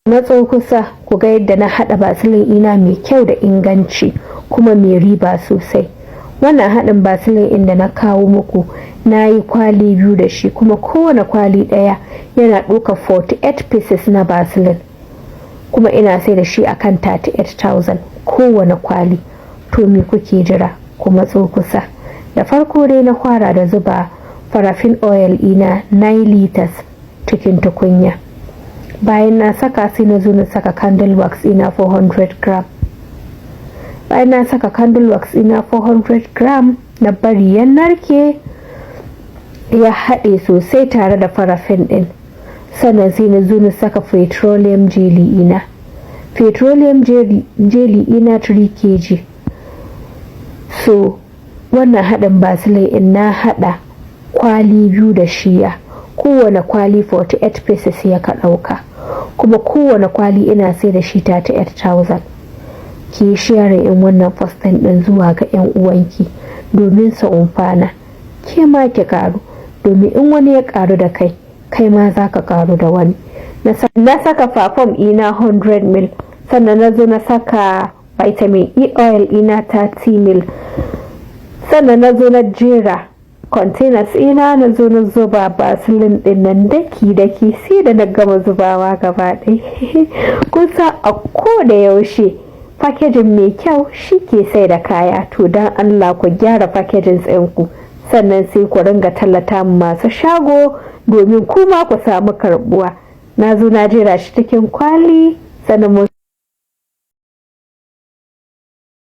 matso kusa ku ga yadda na haɗa Vaciline ina mai kyau da inganci kuma mai riba sosai. Wannan haɗin Vaciline inda na kawo muku na yi kwali 2 da shi, kuma kowane kwali ɗaya yana ɗauka 48 pieces na Vaciline, kuma ina sai da shi akan 38,000 kowane kwali. To me kuke jira? Ku matso kusa. Da farko dai na fara da zuba paraffin oil ina 9 liters cikin tukunya. Bayan na saka sai na zo na saka candle wax ina 400 gram. Bayan na saka candle wax ina 400 gram na bari ya narke ya haɗe sosai tare da paraffin ɗin. Sannan sai na zo na saka petroleum jelly ina. Petroleum jelly ina 3 kg. So wannan haɗin Vaciline in na haɗa kwali 2 da shiya, kowane kwali 48 pieces ya ka ɗauka, kuma kowane kwali ina sai da shi 38,000. ki share in wannan postin ɗin zuwa ga 'yan uwanki domin su umfana, ke ma ki karu, domin in wani ya karu da kai, kai ma za ka karu da wani. Na saka Paraffin ina 100 ml, sannan na zo na saka vitamin E oil ina 30 ml, sannan na zo na jera containers ina, na zo na zuba Vaciline din nan daki sai da na gama zubawa gaba ɗaya. Kusa a ko da yaushe packaging mai kyau shi ke sai da kaya, to don Allah ku gyara packaging ɗinku, sannan sai ku ringa tallata masu shago domin kuma ku samu karbuwa. Na zo na jera shi cikin kwali, sannan